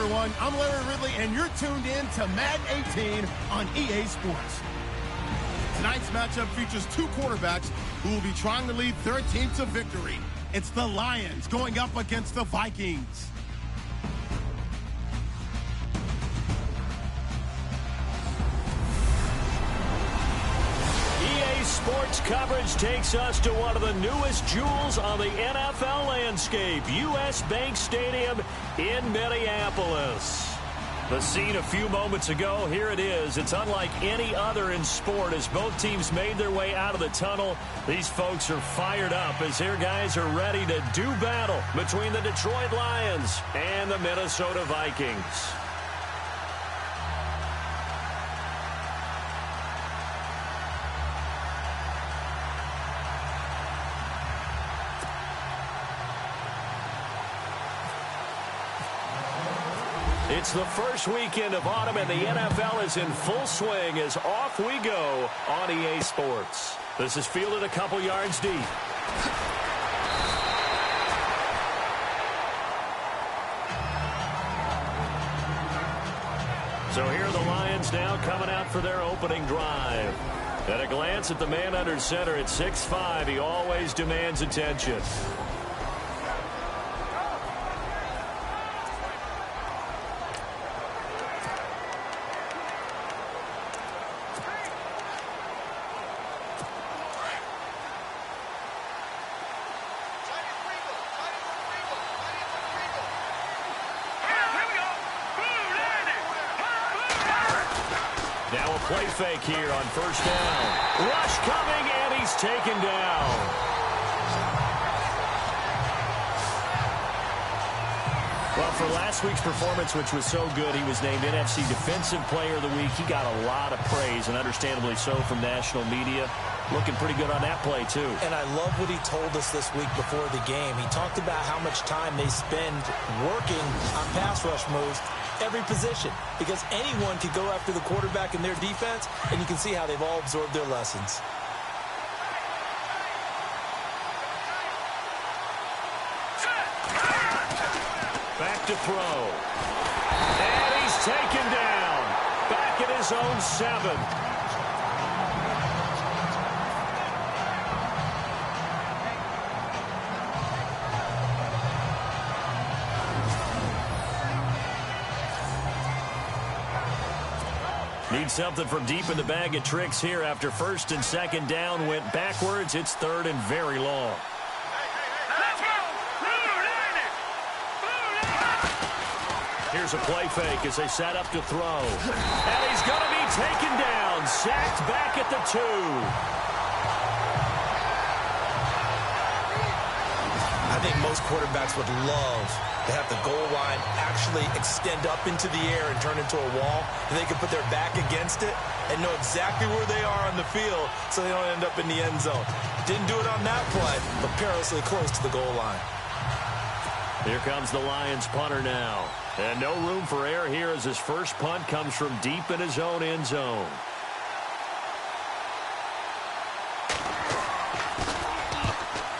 everyone. I'm Larry Ridley, and you're tuned in to Madden 18 on EA Sports. Tonight's matchup features two quarterbacks who will be trying to lead their team to victory. It's the Lions going up against the Vikings. EA Sports coverage takes us to one of the newest jewels on the NFL landscape, US Bank Stadium in Minneapolis. The scene a few moments ago, here it is. It's unlike any other in sport as both teams made their way out of the tunnel. These folks are fired up as their guys are ready to do battle between the Detroit Lions and the Minnesota Vikings. It's the first weekend of autumn, and the NFL is in full swing as off we go on EA Sports. This is fielded a couple yards deep. So here are the Lions now coming out for their opening drive. At a glance at the man under center at 6'5", he always demands attention. Now a play fake here on first down. Rush coming, and he's taken down. Well, for last week's performance, which was so good, he was named NFC Defensive Player of the Week. He got a lot of praise, and understandably so, from national media. Looking pretty good on that play, too. And I love what he told us this week before the game. He talked about how much time they spend working on pass rush moves, every position, because anyone could go after the quarterback in their defense, and you can see how they've all absorbed their lessons. Back to throw. And he's taken down. Back at his own 7. Need something from deep in the bag of tricks here after first and second down went backwards. It's third and very long. Here's a play fake as they set up to throw. And he's going to be taken down. Sacked back at the 2. I think most quarterbacks would love to have the goal line actually extend up into the air and turn into a wall, and they can put their back against it and know exactly where they are on the field so they don't end up in the end zone. Didn't do it on that play, but perilously close to the goal line. Here comes the Lions punter now. And no room for error here as his first punt comes from deep in his own end zone.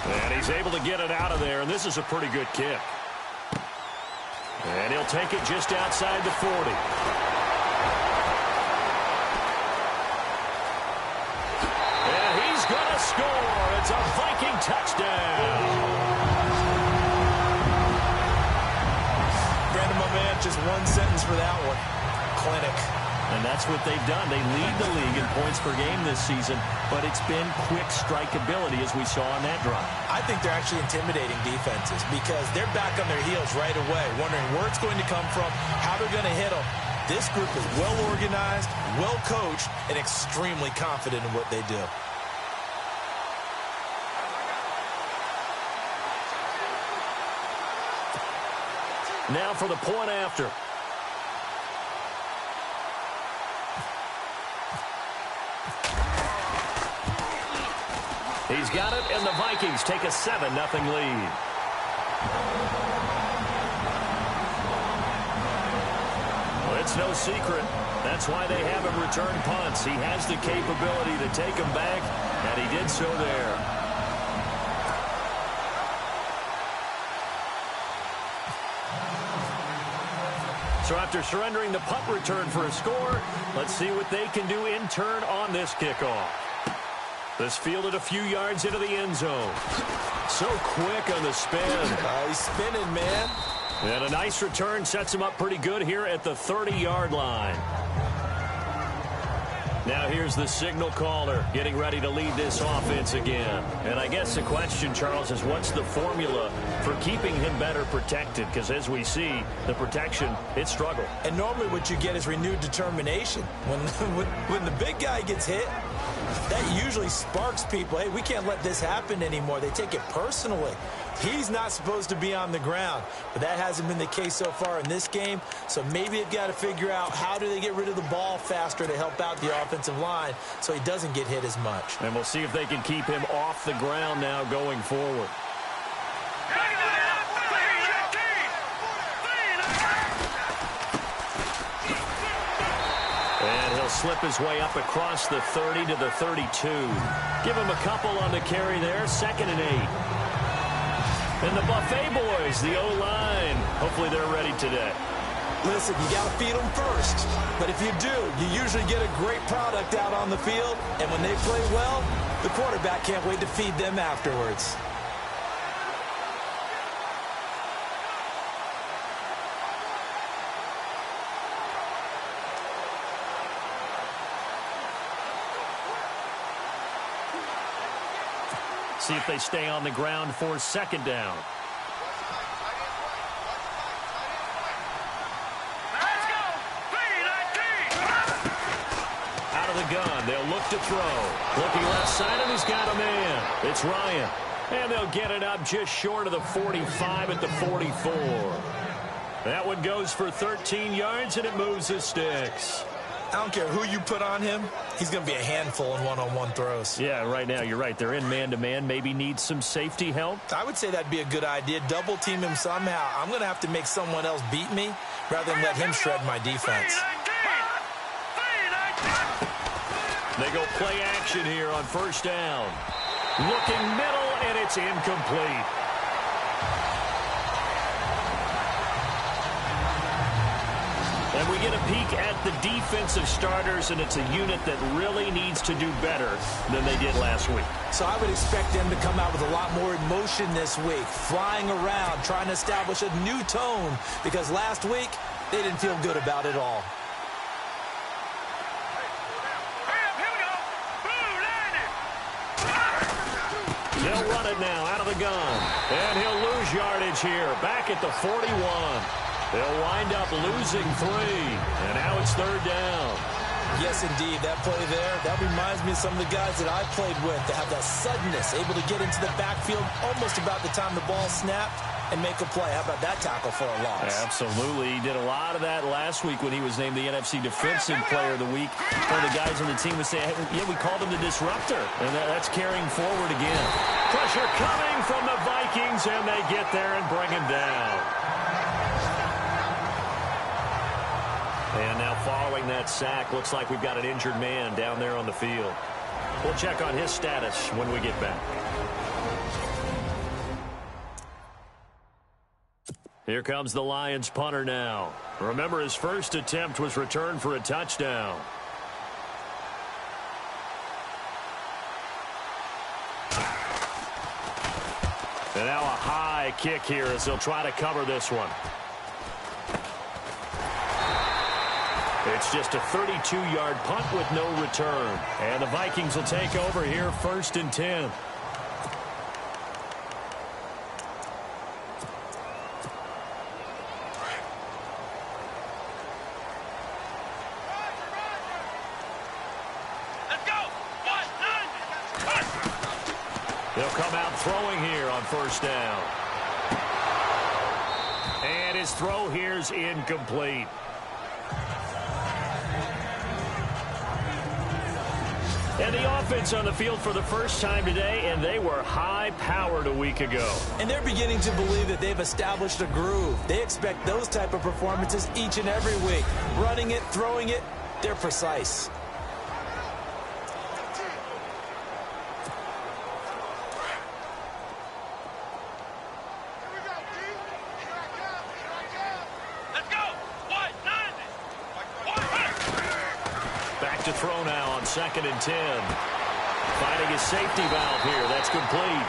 And he's able to get it out of there, and this is a pretty good kick. And he'll take it just outside the 40. And he's going to score. It's a Viking touchdown. Brandon, my man, just one sentence for that one. Clinic. And that's what they've done. They lead the league in points per game this season, but it's been quick strikeability as we saw on that drive. I think they're actually intimidating defenses because they're back on their heels right away, wondering where it's going to come from, how they're going to hit them. This group is well organized, well coached, and extremely confident in what they do. Now for the point after. He's got it, and the Vikings take a 7-0 lead. Well, it's no secret. That's why they have him return punts. He has the capability to take them back, and he did so there. So after surrendering the punt return for a score, let's see what they can do in turn on this kickoff. This fielded a few yards into the end zone. So quick on the spin. He's spinning, man. And a nice return sets him up pretty good here at the 30-yard line. Now here's the signal caller getting ready to lead this offense again. And I guess the question, Charles, is what's the formula for keeping him better protected? Because as we see, the protection, it struggled. And normally what you get is renewed determination. When the big guy gets hit, that usually sparks people. Hey, we can't let this happen anymore. They take it personally. He's not supposed to be on the ground, but that hasn't been the case so far in this game. So maybe they've got to figure out how do they get rid of the ball faster to help out the offensive line so he doesn't get hit as much. And we'll see if they can keep him off the ground now going forward. And he'll slip his way up across the 30 to the 32. Give him a couple on the carry there, 2nd and 8. And the Buffet boys, the O-line, hopefully they're ready today. Listen, you got to feed them first. But if you do, you usually get a great product out on the field. And when they play well, the quarterback can't wait to feed them afterwards. See if they stay on the ground for 2nd down. Out of the gun, they'll look to throw. Looking left side, and he's got a man. It's Ryan. And they'll get it up just short of the 45 at the 44. That one goes for 13 yards, and it moves the sticks. I don't care who you put on him. He's going to be a handful in one-on-one throws. Yeah, right now, you're right. They're in man-to-man. Maybe need some safety help. I would say that'd be a good idea. Double team him somehow. I'm going to have to make someone else beat me rather than let him shred my defense. They go play action here on 1st down. Looking middle, and it's incomplete. And we get a peek at the defensive starters, and it's a unit that really needs to do better than they did last week. So I would expect them to come out with a lot more emotion this week, flying around, trying to establish a new tone, because last week they didn't feel good about it all. They'll run it now out of the gun, and he'll lose yardage here, back at the 41. They'll wind up losing 3, and now it's 3rd down. Yes, indeed. That play there, that reminds me of some of the guys that I played with that have that suddenness, able to get into the backfield almost about the time the ball snapped and make a play. How about that tackle for a loss? Absolutely. He did a lot of that last week when he was named the NFC Defensive Player of the Week. One of the guys on the team would say, hey, yeah, we called him the disruptor, and that's carrying forward again. Pressure coming from the Vikings, and they get there and bring him down. And now following that sack, looks like we've got an injured man down there on the field. We'll check on his status when we get back. Here comes the Lions punter now. Remember, his first attempt was returned for a touchdown. And now a high kick here as they'll try to cover this one. It's just a 32-yard punt with no return. And the Vikings will take over here 1st and 10. They'll come out throwing here on 1st down. And his throw here's incomplete. And the offense on the field for the first time today, and they were high-powered a week ago. And they're beginning to believe that they've established a groove. They expect those type of performances each and every week. Running it, throwing it, they're precise. to throw now on 2nd and 10. Finding his safety valve here. That's complete.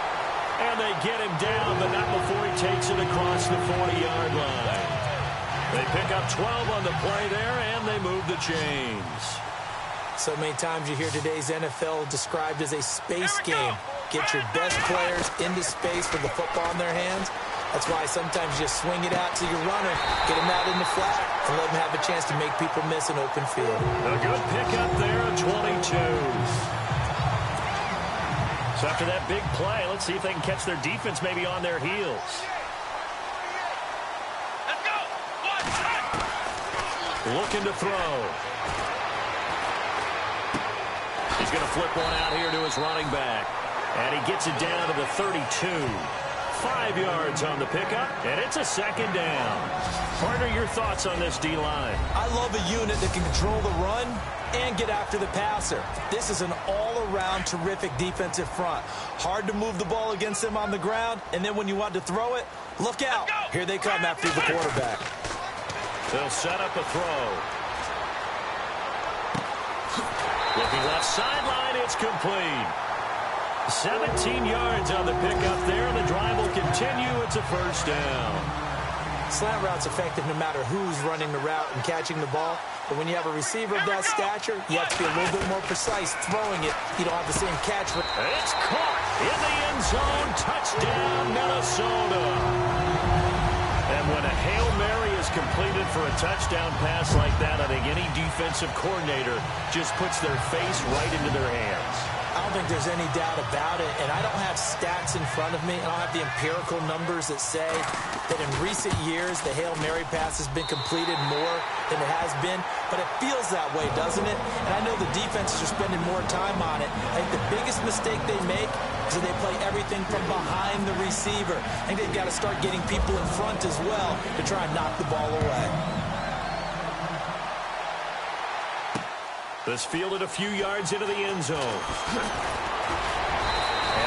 And they get him down, but not before he takes it across the 40-yard line. They pick up 12 on the play there, and they move the chains. So many times you hear today's NFL described as a space game. Get your best players into space with the football in their hands. That's why sometimes you just swing it out to your runner, get him out in the flat, and let him have a chance to make people miss an open field. A good pickup there at 22. So after that big play, let's see if they can catch their defense maybe on their heels. Let's go! Looking to throw. He's going to flip one out here to his running back. And he gets it down to the 32. 5 yards on the pickup, and it's a 2nd down. Partner, your thoughts on this D-line? I love a unit that can control the run and get after the passer. This is an all-around terrific defensive front. Hard to move the ball against them on the ground, and then when you want to throw it, look out. Here they come after the quarterback. They'll set up a throw. Looking left sideline, it's complete. 17 yards on the pickup there, and the drive will continue. It's a 1st down. Slant route's effective no matter who's running the route and catching the ball. But when you have a receiver of that stature, you have to be a little bit more precise throwing it. You don't have the same catch. It's caught in the end zone. Touchdown, Minnesota. And when a Hail Mary is completed for a touchdown pass like that, I think any defensive coordinator just puts their face right into their hands. I don't think there's any doubt about it, and I don't have stats in front of me. I don't have the empirical numbers that say that in recent years the Hail Mary pass has been completed more than it has been, but it feels that way, doesn't it? And I know the defenses are spending more time on it. I think the biggest mistake they make is that they play everything from behind the receiver. I think they've got to start getting people in front as well to try and knock the ball away. This fielded a few yards into the end zone. And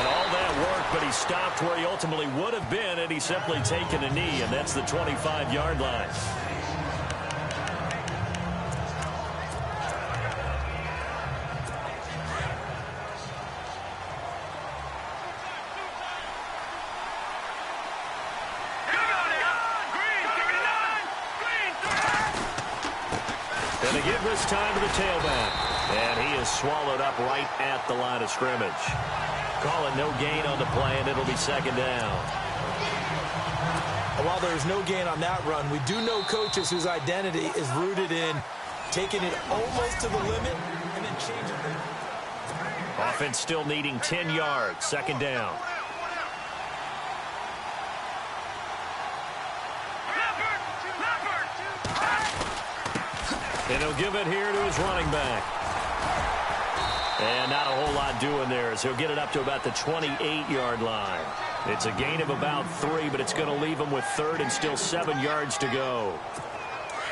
all that work, but he stopped where he ultimately would have been had he simply taken a knee, and that's the 25-yard line. And they give this time to the tailback. And he is swallowed up right at the line of scrimmage. Call it no gain on the play, and it'll be 2nd down. And while there is no gain on that run, we do know coaches whose identity is rooted in taking it almost to the limit and then changing it. Offense still needing 10 yards. 2nd down. And he'll give it here to his running back. And not a whole lot doing there as he'll get it up to about the 28-yard line. It's a gain of about 3, but it's going to leave him with 3rd and still 7 yards to go.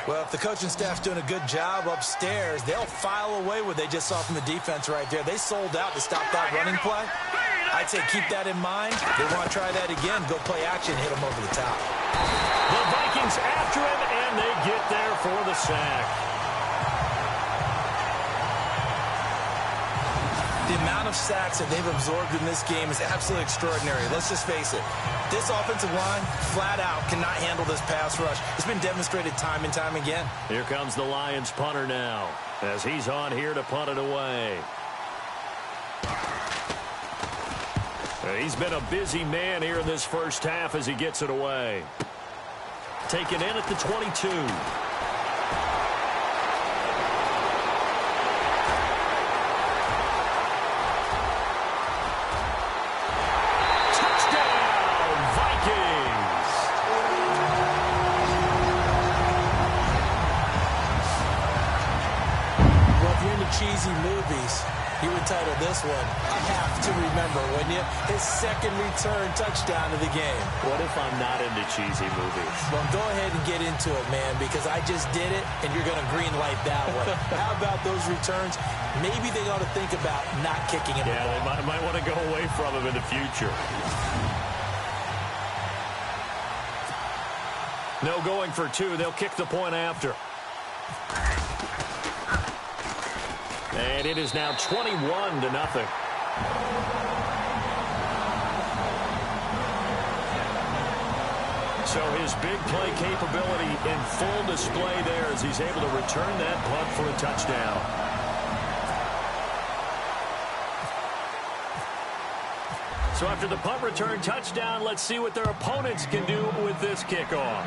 Well, if the coaching staff's doing a good job upstairs, they'll file away what they just saw from the defense right there. They sold out to stop that running play. I'd say keep that in mind. They want to try that again. Go play action, hit them over the top. The Vikings after him, and they get there for the sack. The amount of sacks that they've absorbed in this game is absolutely extraordinary. Let's just face it. This offensive line, flat out, cannot handle this pass rush. It's been demonstrated time and time again. Here comes the Lions punter now as he's on here to punt it away. He's been a busy man here in this first half as he gets it away. Taken in at the 22. Cheesy movies, you would title this one, I Have to Remember, wouldn't you? His 2nd return touchdown of the game. What if I'm not into cheesy movies? Well, go ahead and get into it, man, because I just did it, and you're going to green light that one. How about those returns? Maybe they ought to think about not kicking him. Yeah, they might want to go away from him in the future. No going for 2. They'll kick the point after. And it is now 21-0. So his big play capability in full display there as he's able to return that punt for a touchdown. So after the punt return touchdown, let's see what their opponents can do with this kickoff.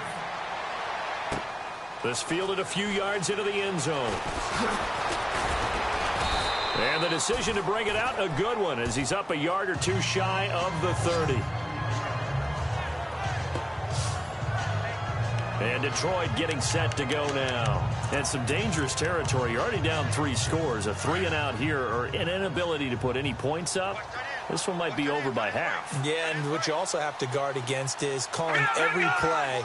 This fielded a few yards into the end zone. And the decision to bring it out, a good one, as he's up a yard or two shy of the 30. And Detroit getting set to go now. And some dangerous territory. You're already down 3 scores. A 3-and-out here, or an inability to put any points up. This one might be over by half. Yeah, and what you also have to guard against is calling every play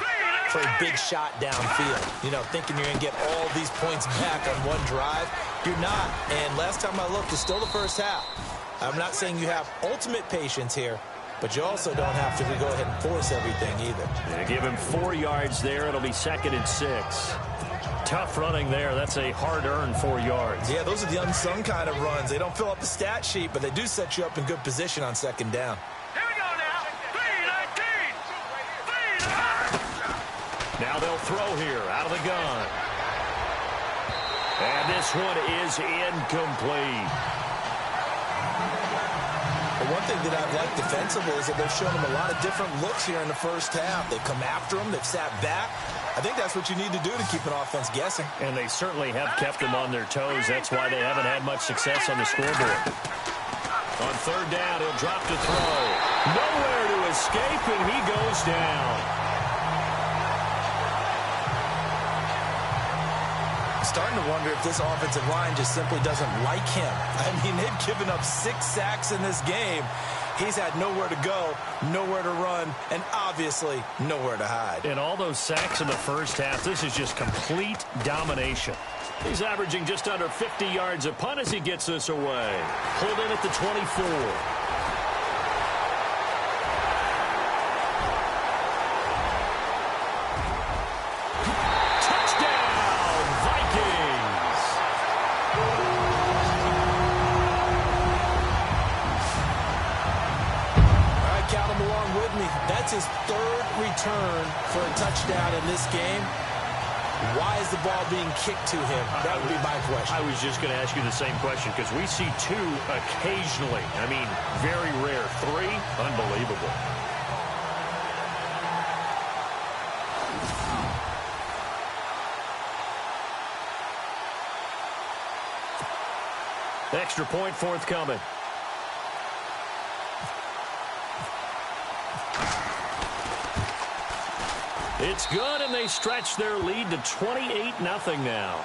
for a big shot downfield. You know, thinking you're going to get all these points back on one drive. You're not. And last time I looked, it's still the first half. I'm not saying you have ultimate patience here, but you also don't have to go ahead and force everything either. And give him 4 yards there. It'll be 2nd and 6. Tough running there. That's a hard-earned 4 yards. Yeah, those are the unsung kind of runs. They don't fill up the stat sheet, but they do set you up in good position on 2nd down. Here we go now. 3-19. Now they'll throw here out of the gun. And this one is incomplete. But one thing that I've liked defensively is that they've shown him a lot of different looks here in the first half. They've come after him. They've sat back. I think that's what you need to do to keep an offense guessing. And they certainly have kept them on their toes. That's why they haven't had much success on the scoreboard. On 3rd down, he'll drop to throw. Nowhere to escape, and he goes down. Starting to wonder if this offensive line just simply doesn't like him. I mean, they've given up 6 sacks in this game. He's had nowhere to go, nowhere to run, and obviously nowhere to hide. And all those sacks in the first half, this is just complete domination. He's averaging just under 50 yards a punt as he gets this away. Pulled in at the 24. That's his 3rd return for a touchdown in this game. Why is the ball being kicked to him? That would be my question. I was just going to ask you the same question because we see 2 occasionally. I mean, very rare. 3, unbelievable. Extra point forthcoming. It's good, and they stretch their lead to 28-0 now.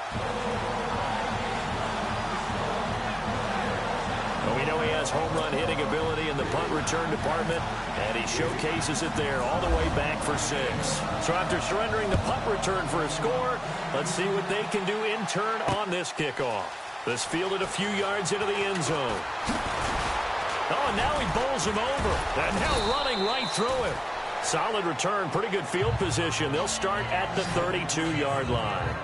Well, we know he has home run hitting ability in the punt return department, and he showcases it there all the way back for 6. So after surrendering the punt return for a score, let's see what they can do in turn on this kickoff. This fielded a few yards into the end zone. Oh, and now he bowls him over, and now running right through him. Solid return, pretty good field position. They'll start at the 32-yard line.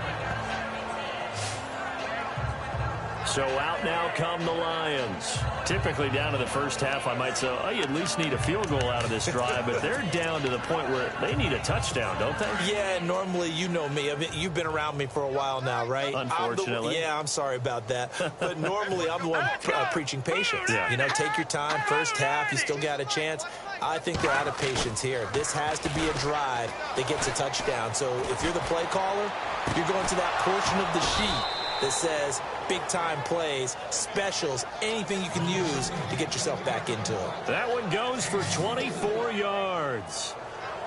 So out now come the Lions. Typically down to the first half, I might say, oh, you at least need a field goal out of this drive, but they're down to the point where they need a touchdown, don't they? Yeah, normally, you know me. I mean, you've been around me for a while now, right? Unfortunately. I'm sorry about that. But normally, I'm the one preaching patience. Yeah. You know, take your time. First half, you still got a chance. I think they're out of patience here. This has to be a drive that gets a touchdown. So if you're the play caller, you're going to that portion of the sheet that says big-time plays, specials, anything you can use to get yourself back into it. That one goes for 24 yards.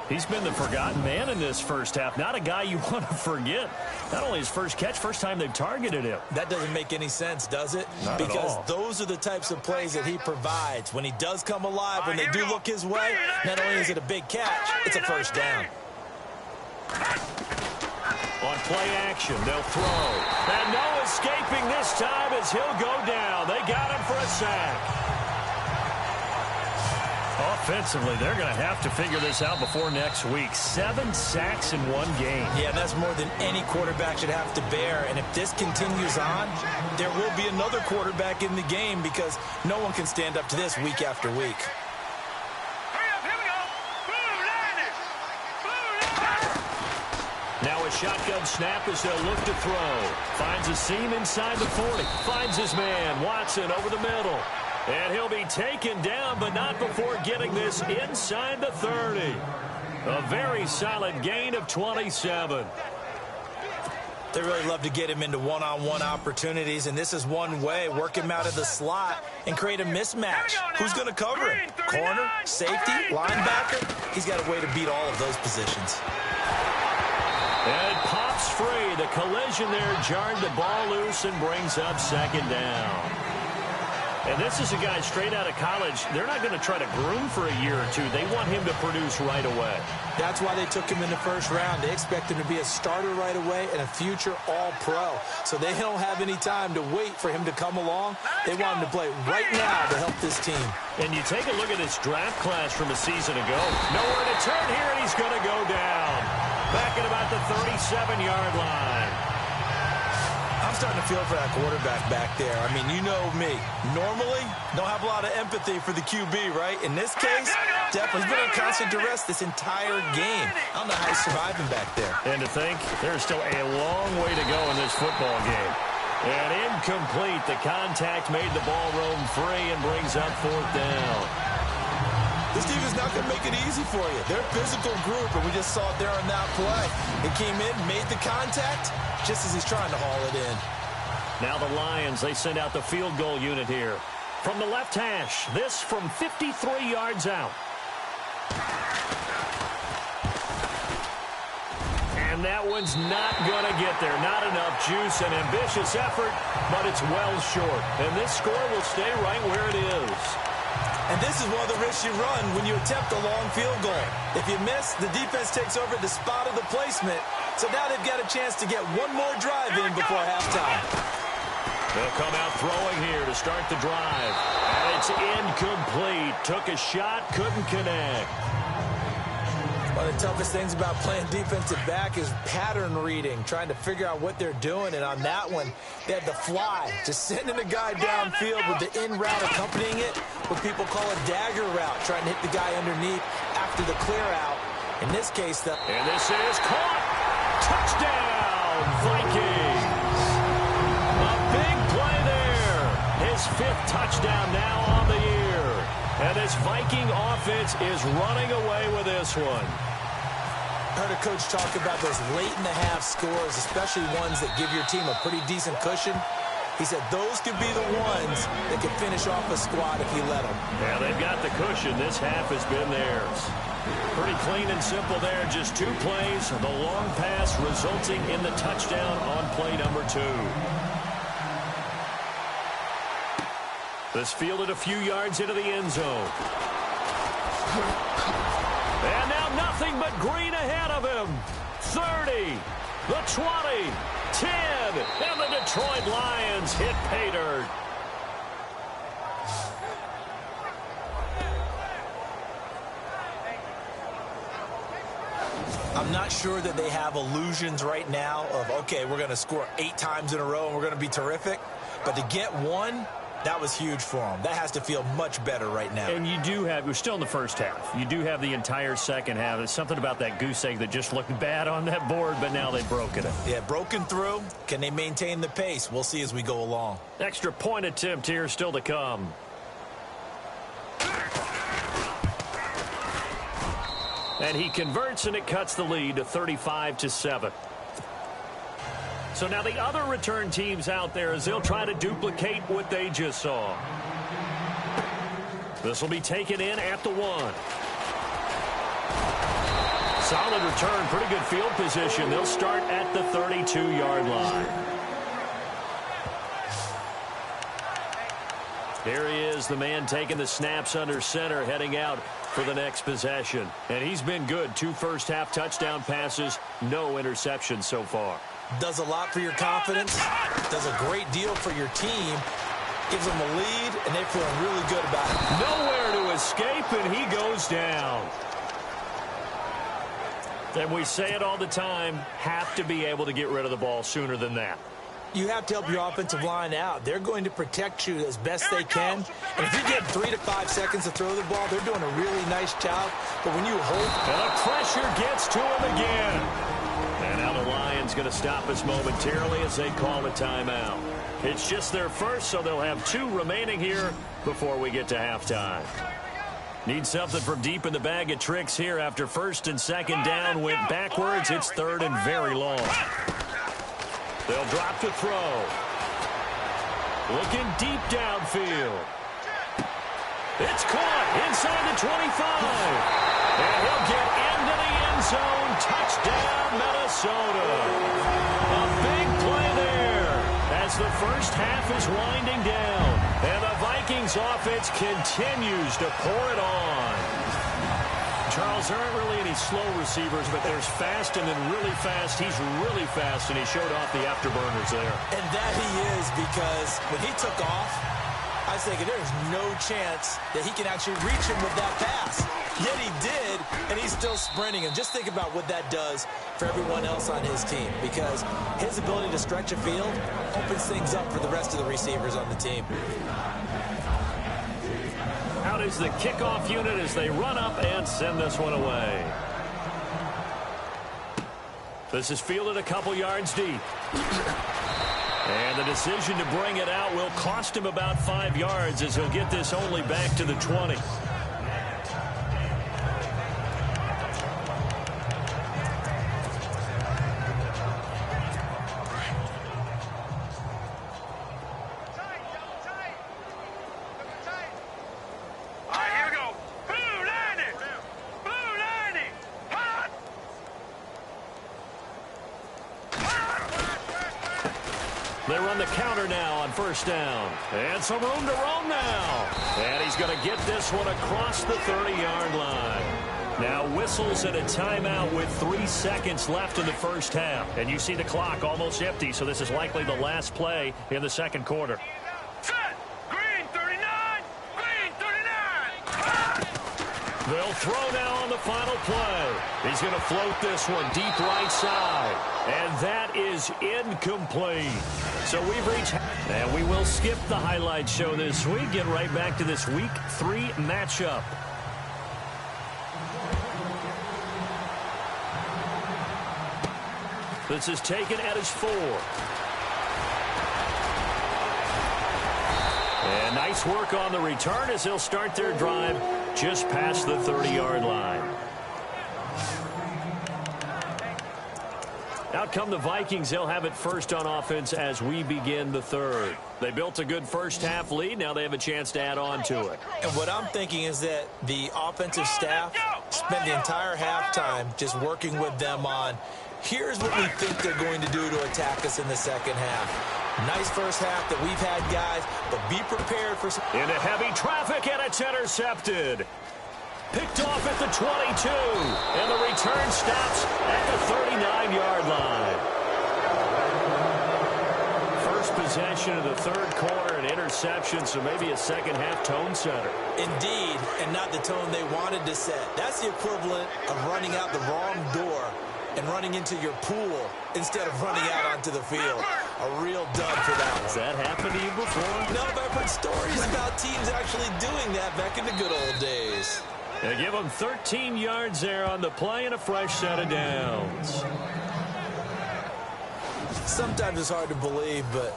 He's been the forgotten man in this first half. Not a guy you want to forget. Not only his first catch, first time they've targeted him. That doesn't make any sense, does it? Not at all. Because those are the types of plays that he provides. When he does come alive, when they do look his way, not only is it a big catch, it's a first down. On play action, they'll throw. And no escaping this time as he'll go down. They got him for a sack. offensively, they're going to have to figure this out before next week. 7 sacks in one game. Yeah, that's more than any quarterback should have to bear. And if this continues on, there will be another quarterback in the game because no one can stand up to this week after week. Now a shotgun snap as they'll look to throw. Finds a seam inside the 40. Finds his man, Watson, over the middle. And he'll be taken down, but not before getting this inside the 30. A very solid gain of 27. They really love to get him into one-on-one opportunities, and this is one way. Work him out of the slot and create a mismatch. Who's going to cover him? Corner, safety, linebacker? He's got a way to beat all of those positions. And it pops free. The collision there jarred the ball loose and brings up second down. And this is a guy straight out of college. They're not going to try to groom for a year or two. They want him to produce right away. That's why they took him in the first round. They expect him to be a starter right away and a future all-pro. So they don't have any time to wait for him to come along. They want him to play right now to help this team. And you take a look at his draft class from a season ago. Nowhere to turn here, and he's going to go down. Back at about the 37-yard line. I'm starting to feel for that quarterback back there. I mean, you know me. Normally, don't have a lot of empathy for the QB, right? In this case, definitely he's been on constant duress this entire game. I don't know how he's surviving back there. And to think, there's still a long way to go in this football game. And incomplete. The contact made the ball roam free and brings up fourth down. This team is not going to make it easy for you. They're a physical group, and we just saw it there on that play. He came in, made the contact, just as he's trying to haul it in. Now the Lions, they send out the field goal unit here. From the left hash, this from 53 yards out. And that one's not going to get there. Not enough juice, an ambitious effort, but it's well short. And this score will stay right where it is. And this is one of the risks you run when you attempt a long field goal. If you miss, the defense takes over the spot of the placement. So now they've got a chance to get one more drive in before halftime. They'll come out throwing here to start the drive. And it's incomplete. Took a shot, couldn't connect. One of the toughest things about playing defensive back is pattern reading, trying to figure out what they're doing. And on that one, they had the fly, just sending a guy downfield with the in route accompanying it, what people call a dagger route, trying to hit the guy underneath after the clear out. In this case, and this is caught. Touchdown, Vikings. A big play there. His 5th touchdown now on the year. And this Viking offense is running away with this one. Heard a coach talk about those late-in-the-half scores, especially ones that give your team a pretty decent cushion. He said those could be the ones that could finish off a squad if you let them. Yeah, they've got the cushion. This half has been theirs. Pretty clean and simple there. Just 2 plays. The long pass resulting in the touchdown on play number 2. This fielded a few yards into the end zone. And now nothing but green ahead of him. 30, the 20, 10, and the Detroit Lions hit pay dirt. I'm not sure that they have illusions right now of, okay, we're going to score 8 times in a row and we're going to be terrific. But to get one, that was huge for them. That has to feel much better right now. And you do have, we're still in the first half. You do have the entire second half. There's something about that goose egg that just looked bad on that board, but now they've broken it. Yeah, broken through. Can they maintain the pace? We'll see as we go along. Extra point attempt here still to come. And he converts, and it cuts the lead to 35-7. So now the other return teams out there as they'll try to duplicate what they just saw. This will be taken in at the 1. Solid return, pretty good field position. They'll start at the 32-yard line. Here he is, the man taking the snaps under center, heading out for the next possession. And he's been good. 2 first-half touchdown passes, no interceptions so far. Does a lot for your confidence, does a great deal for your team, gives them a lead, and they're feeling really good about it. Nowhere to escape, and he goes down. And we say it all the time, have to be able to get rid of the ball sooner than that. You have to help your offensive line out. They're going to protect you as best they can. And if you get 3 to 5 seconds to throw the ball, they're doing a really nice job. But when you hold... And the pressure gets to him again. And now the Lions going to stop us momentarily as they call a timeout. It's just their first, so they'll have 2 remaining here before we get to halftime. Need something from deep in the bag of tricks here after first and second down went backwards. It's third and very long. They'll drop to throw. Looking deep downfield. It's caught inside the 25. And he'll get into the end zone. Touchdown, Minnesota. A big play there as the first half is winding down. And the Vikings offense continues to pour it on. Charles, there aren't really any slow receivers, but there's fast and then really fast. He's really fast, and he showed off the afterburners there. And that he is, because when he took off, I was thinking there's no chance that he can actually reach him with that pass. Yet he did, and he's still sprinting. And just think about what that does for everyone else on his team, because his ability to stretch a field opens things up for the rest of the receivers on the team. Out is the kickoff unit as they run up and send this one away. This is fielded a couple yards deep. And the decision to bring it out will cost him about 5 yards as he'll get this only back to the 20. They run the counter now on first down. And some room to roam now. And he's going to get this one across the 30-yard line. Now whistles and a timeout with 3 seconds left in the first half. And you see the clock almost empty, so this is likely the last play in the second quarter. Set! Green 39! Green 39! They'll throw now on the final play. He's going to float this one deep right side. And that is incomplete. So we've reached, and we will skip the highlight show this week. Get right back to this Week 3 matchup. This is taken at his 4. And nice work on the return as they'll start their drive just past the 30-yard line. Out come the Vikings. They'll have it first on offense as we begin the third. They built a good first half lead. Now they have a chance to add on to it. And what I'm thinking is that the offensive staff spent the entire halftime just working with them on, here's what we think they're going to do to attack us in the second half. Nice first half that we've had, guys, but be prepared for some... Into heavy traffic, and it's intercepted. Picked off at the 22, and the return stops at the 39-yard line. First possession of the third quarter, an interception, so maybe a second-half tone setter. Indeed, and not the tone they wanted to set. That's the equivalent of running out the wrong door and running into your pool instead of running out onto the field. A real dud for that one. Has that happened to you before? No, but I've heard stories about teams actually doing that back in the good old days. They give them 13 yards there on the play and a fresh set of downs. Sometimes it's hard to believe, but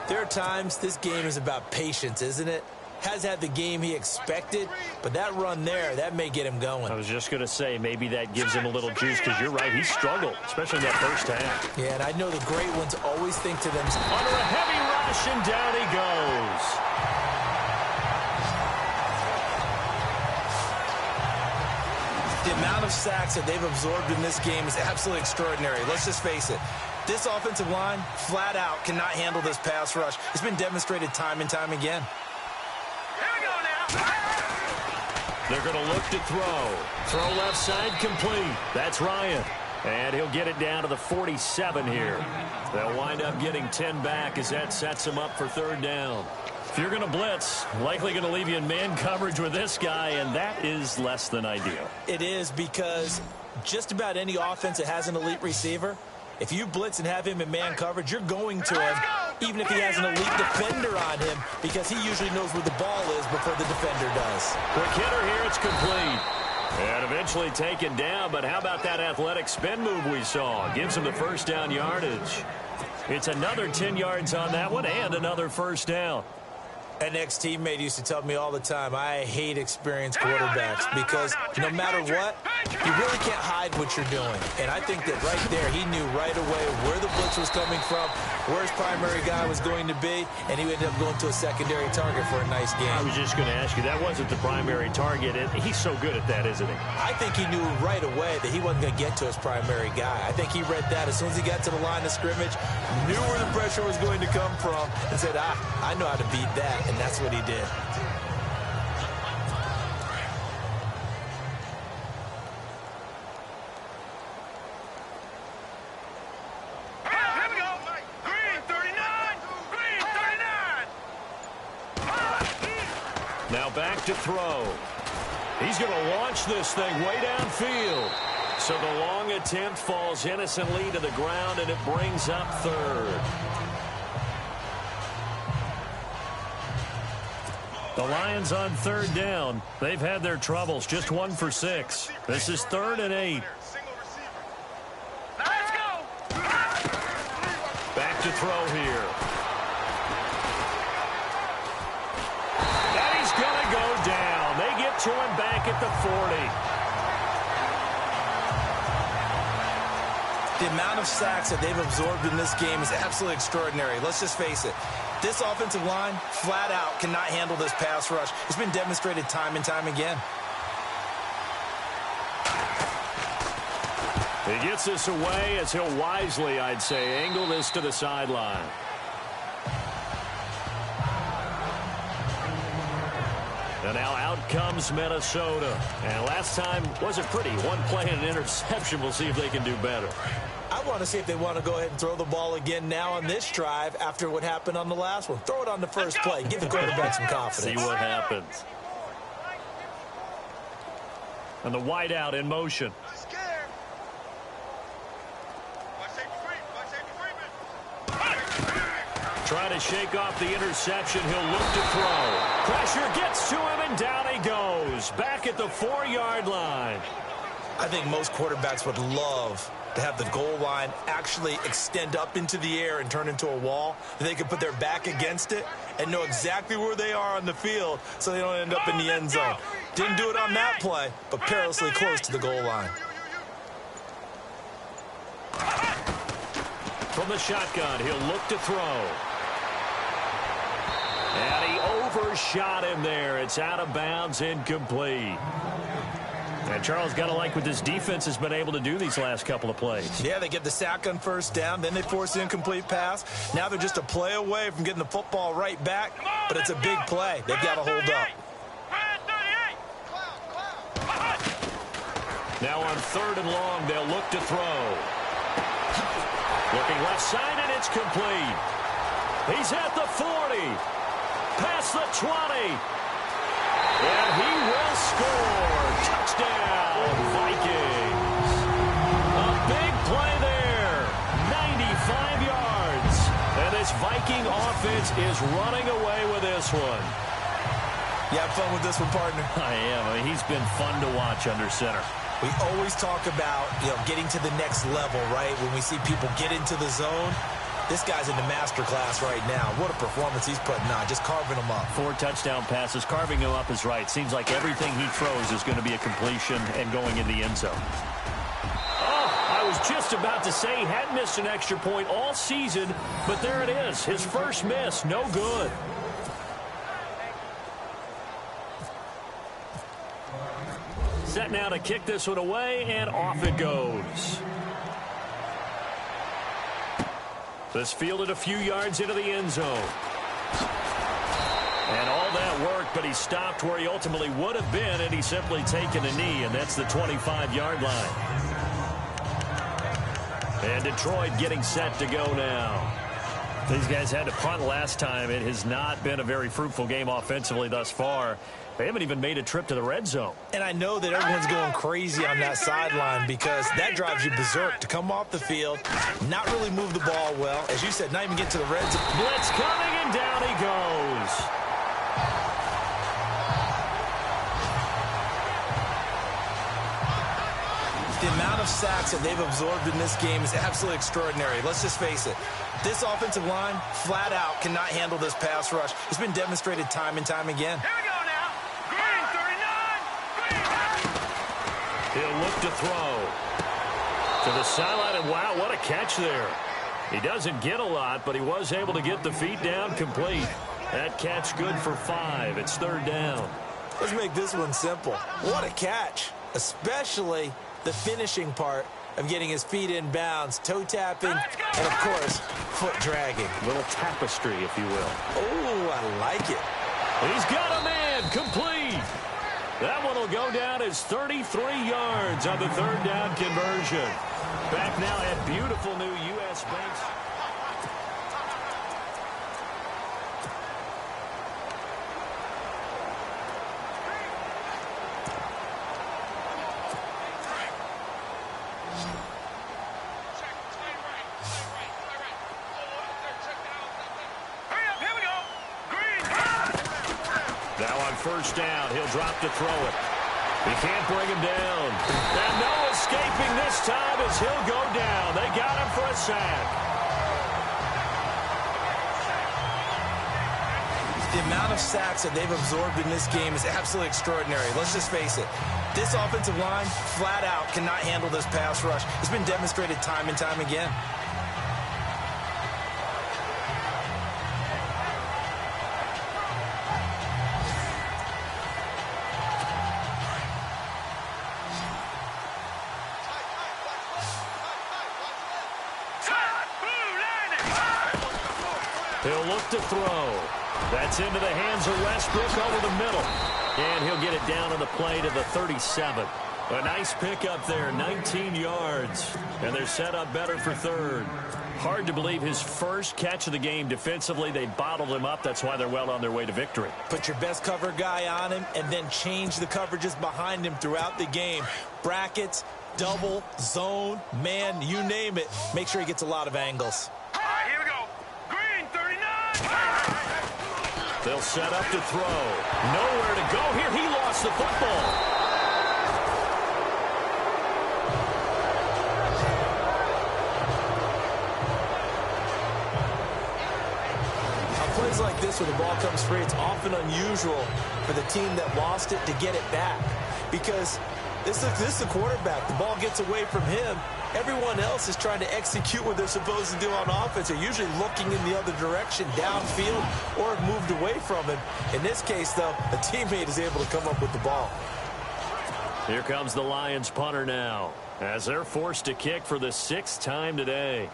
there are times this game is about patience, isn't it? Has had the game he expected, but that run there, that may get him going. I was just going to say, maybe that gives him a little juice, because you're right, he struggled, especially in that first half. Yeah, and I know the great ones always think to themselves, under a heavy rush, and down he goes. The amount of sacks that they've absorbed in this game is absolutely extraordinary. Let's just face it. This offensive line, flat out, cannot handle this pass rush. It's been demonstrated time and time again. Here we go now. They're going to look to throw. Throw left side complete. That's Ryan. And he'll get it down to the 47 here. They'll wind up getting 10 back as that sets him up for third down. If you're going to blitz, likely going to leave you in man coverage with this guy, and that is less than ideal. It is, because just about any offense that has an elite receiver, if you blitz and have him in man coverage, you're going to him, even if he has an elite defender on him, because he usually knows where the ball is before the defender does. Quick hitter here, it's complete. And eventually taken down, but how about that athletic spin move we saw? Gives him the first down yardage. It's another 10 yards on that one and another first down. An ex-teammate used to tell me all the time, I hate experienced quarterbacks because no matter what, you really can't hide what you're doing. And I think that right there, he knew right away where the blitz was coming from, where his primary guy was going to be, and he ended up going to a secondary target for a nice game. I was just going to ask you, that wasn't the primary target. He's so good at that, isn't he? I think he knew right away that he wasn't going to get to his primary guy. I think he read that as soon as he got to the line of scrimmage, knew where the pressure was going to come from, and said, I know how to beat that. And that's what he did. Here we go. Green 39. Green 39. Now back to throw. He's going to launch this thing way downfield. So the long attempt falls innocently to the ground, and it brings up third. The Lions on third down. They've had their troubles. Just 1 for 6. This is 3rd and 8. Let's go. Back to throw here. And he's going to go down. They get to him back at the 40. The amount of sacks that they've absorbed in this game is absolutely extraordinary. Let's just face it. This offensive line, flat out, cannot handle this pass rush. It's been demonstrated time and time again. He gets this away as he'll wisely, I'd say, angle this to the sideline. And now out comes Minnesota. And last time wasn't pretty. One play and an interception. We'll see if they can do better. I want to see if they want to go ahead and throw the ball again now on this drive after what happened on the last one. Throw it on the first play. Give the quarterback some confidence. See what happens. And the wideout in motion. Trying to shake off the interception. He'll look to throw. Pressure gets to him, and down he goes. Back at the 4-yard line. I think most quarterbacks would love to have the goal line actually extend up into the air and turn into a wall. They could put their back against it and know exactly where they are on the field so they don't end up in the end zone. Didn't do it on that play, but perilously close to the goal line. From the shotgun, he'll look to throw. And he overshot him there. It's out of bounds, incomplete. And Charles, got to like what this defense has been able to do these last couple of plays. Yeah, they get the sack on first down, then they force the incomplete pass. Now they're just a play away from getting the football right back, but it's a big play. They've got to hold up. Now on 3rd and long, they'll look to throw. Looking left side, and it's complete. He's at the 40. Past the 20. And he will score. Touchdown, Vikings. A big play there. 95 yards. And this Viking offense is running away with this one. You have fun with this one, partner? I am. I mean, he's been fun to watch under center. We always talk about, getting to the next level, right? When we see people get into the zone. This guy's in the master class right now. What a performance he's putting on, just carving them up. 4 touchdown passes. Carving him up is right. Seems like everything he throws is going to be a completion and going in the end zone. Oh, I was just about to say he hadn't missed an extra point all season, but there it is. His first miss, no good. Set now to kick this one away, and off it goes. This fielded a few yards into the end zone. And all that work, but he stopped where he ultimately would have been, and he's simply taken a knee, and that's the 25-yard line. And Detroit getting set to go now. These guys had to punt last time. It has not been a very fruitful game offensively thus far. They haven't even made a trip to the red zone. And I know that everyone's going crazy on that sideline because that drives you berserk to come off the field, not really move the ball well. As you said, not even get to the red zone. Blitz coming, and down he goes. The amount of sacks that they've absorbed in this game is absolutely extraordinary. Let's just face it. This offensive line, flat out, cannot handle this pass rush. It's been demonstrated time and time again. Here we go now. Green, 39. Green. He'll look to throw. To the sideline, and wow, what a catch there. He doesn't get a lot, but he was able to get the feet down complete. That catch good for 5. It's 3rd down. Let's make this one simple. What a catch, especially the finishing part of getting his feet in bounds, toe tapping, and, of course, foot dragging. Little tapestry, if you will. Oh, I like it. He's got a man, complete. That one will go down as 33 yards on the 3rd down conversion. Back now at beautiful new U.S. Banks. Here we go. Green. Now on 1st down, he'll drop to throw it. He can't bring him down. And no escaping this time as he'll go down. They got him for a sack. The amount of sacks that they've absorbed in this game is absolutely extraordinary. Let's just face it. This offensive line, flat out, cannot handle this pass rush. It's been demonstrated time and time again. He'll look to throw. That's into the hands of Westbrook over the middle. And he'll get it down on the play to the 37. A nice pickup there, 19 yards. And they're set up better for 3rd. Hard to believe his first catch of the game defensively. They bottled him up. That's why they're well on their way to victory. Put your best cover guy on him and then change the coverages behind him throughout the game. Brackets, double, zone, man, you name it. Make sure he gets a lot of angles. All right, here we go. Green, 39. They'll set up to throw. Nowhere to go here. He lost the football. Plays like this where the ball comes free, it's often unusual for the team that lost it to get it back because this is the quarterback. The ball gets away from him. Everyone else is trying to execute what they're supposed to do on offense. They're usually looking in the other direction, downfield, or have moved away from him. In this case, though, a teammate is able to come up with the ball. Here comes the Lions punter now as they're forced to kick for the 6th time today.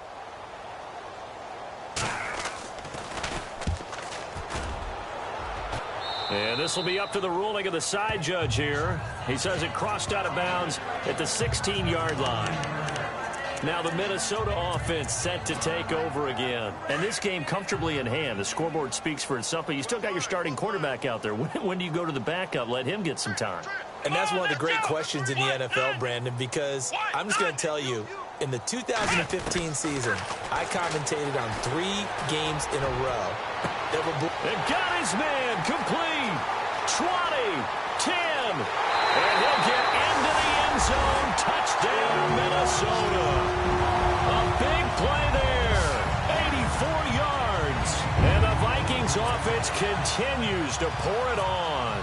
And this will be up to the ruling of the side judge here. He says it crossed out of bounds at the 16-yard line. Now the Minnesota offense set to take over again. And this game comfortably in hand. The scoreboard speaks for itself, but you still got your starting quarterback out there. When do you go to the backup? Let him get some time. And that's one of the great questions in the NFL, Brandon, because I'm just going to tell you, in the 2015 season, I commentated on 3 games in a row. And got his man complete. 20, 10, and he'll get into the end zone. Touchdown, Minnesota. A big play there. 84 yards. And the Vikings offense continues to pour it on.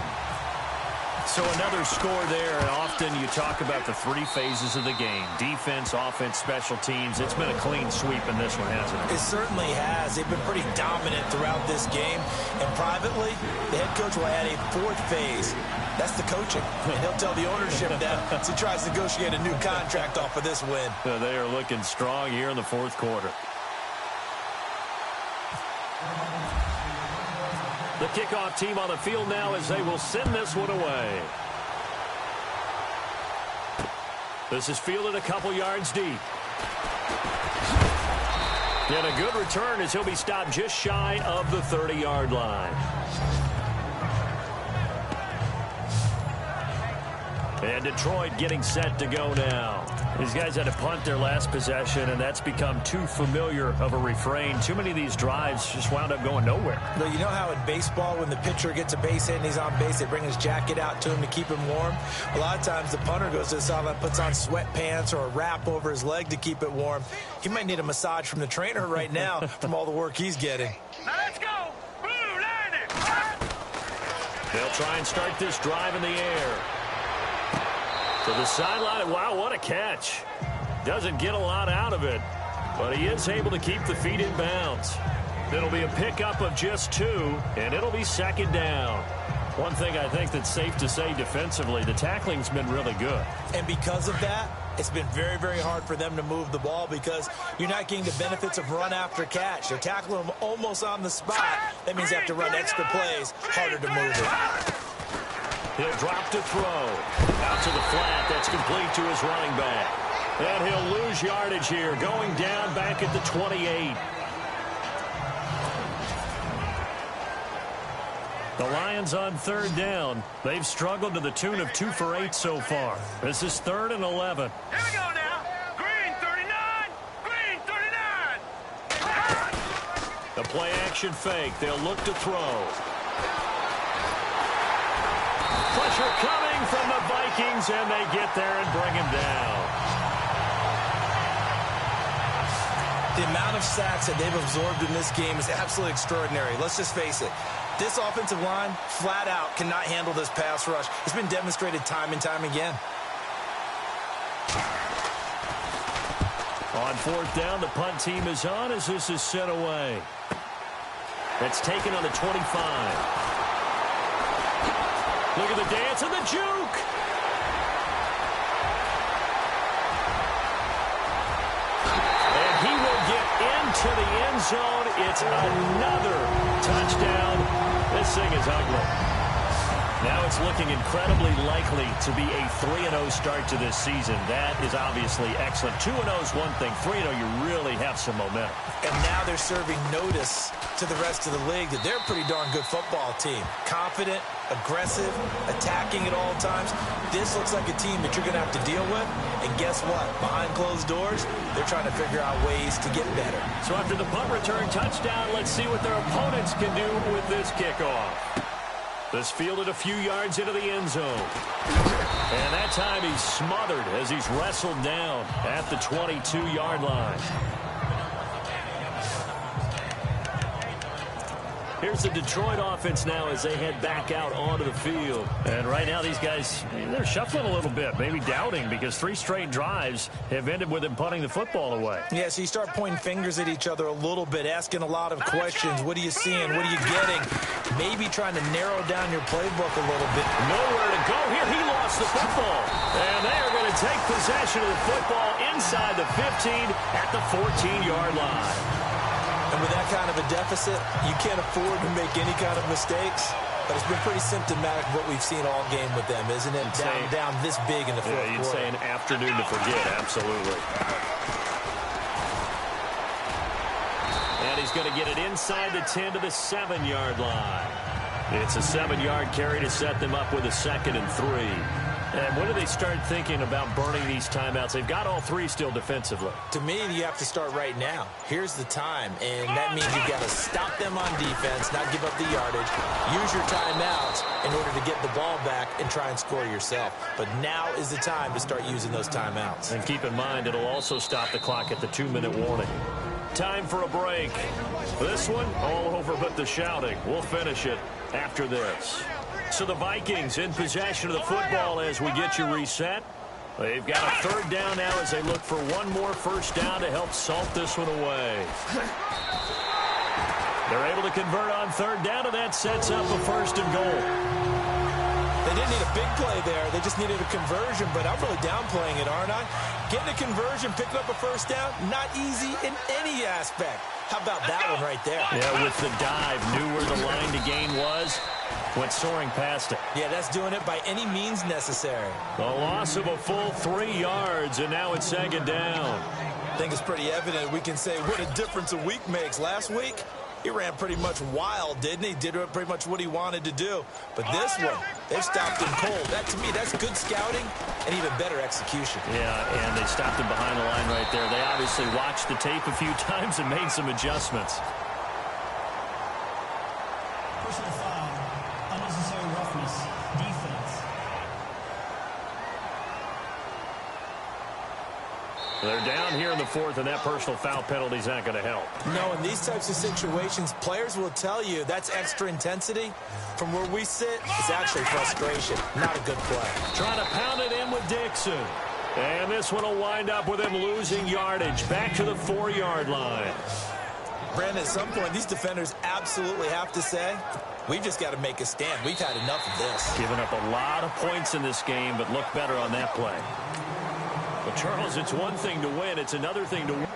So another score there, and often you talk about the 3 phases of the game. Defense, offense, special teams. It's been a clean sweep in this one, hasn't it? It certainly has. They've been pretty dominant throughout this game. And privately, the head coach will add a 4th phase. That's the coaching. And he'll tell the ownership that as he tries to negotiate a new contract off of this win. They are looking strong here in the 4th quarter. The kickoff team on the field now as they will send this one away. This is fielded a couple yards deep. And a good return as he'll be stopped just shy of the 30-yard line. And Detroit getting set to go now. These guys had to punt their last possession, and that's become too familiar of a refrain. Too many of these drives just wound up going nowhere. Well, you know how in baseball, when the pitcher gets a base hit and he's on base, they bring his jacket out to him to keep him warm? A lot of times the punter goes to the sideline, puts on sweatpants or a wrap over his leg to keep it warm. He might need a massage from the trainer right now from all the work he's getting. Now let's go. Blue, line it. They'll try and start this drive in the air. To the sideline. Wow, what a catch. Doesn't get a lot out of it, but he is able to keep the feet in bounds. It'll be a pickup of just 2, and it'll be second down. One thing I think that's safe to say defensively, the tackling's been really good. And because of that, it's been very, very hard for them to move the ball because you're not getting the benefits of run after catch. They're tackling them almost on the spot. That means they have to run extra plays, harder to move it. He'll drop to throw. Out to the flat. That's complete to his running back. And he'll lose yardage here, going down back at the 28. The Lions on third down. They've struggled to the tune of 2 for 8 so far. This is 3rd and 11. Here we go now. Green 39. Green 39. The play action fake. They'll look to throw. Pressure coming from the Vikings, and they get there and bring him down. The amount of sacks that they've absorbed in this game is absolutely extraordinary. Let's just face it. This offensive line, flat out, cannot handle this pass rush. It's been demonstrated time and time again. On 4th down, the punt team is on as this is sent away. It's taken on the 25. Look at the dance and the juke. And he will get into the end zone. It's another touchdown. This thing is ugly. Now it's looking incredibly likely to be a 3-0 start to this season. That is obviously excellent. 2-0 is one thing. 3-0, you really have some momentum. And now they're serving notice to the rest of the league that they're a pretty darn good football team. Confident, aggressive, attacking at all times. This looks like a team that you're going to have to deal with. And guess what? Behind closed doors, they're trying to figure out ways to get better. So after the punt return touchdown, let's see what their opponents can do with this kickoff. This fielded a few yards into the end zone. And that time he's smothered as he's wrestled down at the 22-yard line. Here's the Detroit offense now as they head back out onto the field. And right now these guys, they're shuffling a little bit, maybe doubting, because 3 straight drives have ended with them punting the football away. Yeah, so you start pointing fingers at each other a little bit, asking a lot of questions. What are you seeing? What are you getting? Maybe trying to narrow down your playbook a little bit. Nowhere to go here. He lost the football. And they are going to take possession of the football inside the 15 at the 14-yard line. And with that kind of a deficit, you can't afford to make any kind of mistakes. But it's been pretty symptomatic of what we've seen all game with them, isn't it? Down this big in the fourth quarter. You'd say an afternoon to forget, absolutely. And he's going to get it inside the 10 to the 7-yard line. It's a 7-yard carry to set them up with a 2nd and 3. And when do they start thinking about burning these timeouts? They've got all 3 still defensively. To me, you have to start right now. Here's the time, and that means you've got to stop them on defense, not give up the yardage, use your timeouts in order to get the ball back and try and score yourself. But now is the time to start using those timeouts. And keep in mind, it'll also stop the clock at the 2-minute warning. Time for a break. This one, all over but the shouting. We'll finish it after this. So the Vikings in possession of the football as we get you reset. They've got a 3rd down now as they look for one more 1st down to help salt this one away. They're able to convert on 3rd down, and that sets up a 1st and goal. They didn't need a big play there. They just needed a conversion, but I'm really downplaying it, aren't I? Getting a conversion, picking up a 1st down, not easy in any aspect. How about that one right there? Yeah, with the dive, knew where the line to gain was. Went soaring past it. Yeah, that's doing it by any means necessary. A loss of a full 3 yards, and now it's 2nd down. think it's pretty evident. We can say what a difference a week makes. Last week, he ran pretty much wild, didn't he? Did pretty much what he wanted to do. But this one, they've stopped him cold. That, to me, that's good scouting and even better execution. Yeah, and they stopped him behind the line right there. They obviously watched the tape a few times and made some adjustments. Personal foul, unnecessary roughness, defense. They're down here in the fourth, and that personal foul penalty is not going to help. No, in these types of situations, players will tell you that's extra intensity. From where we sit, it's actually frustration, not a good play. Trying to pound it in with Dixon. And this one will wind up with him losing yardage back to the 4-yard line. Brandon, at some point, these defenders absolutely have to say, we've just got to make a stand. We've had enough of this. Giving up a lot of points in this game, but look better on that play. Well, Charles, it's one thing to win. It's another thing to win.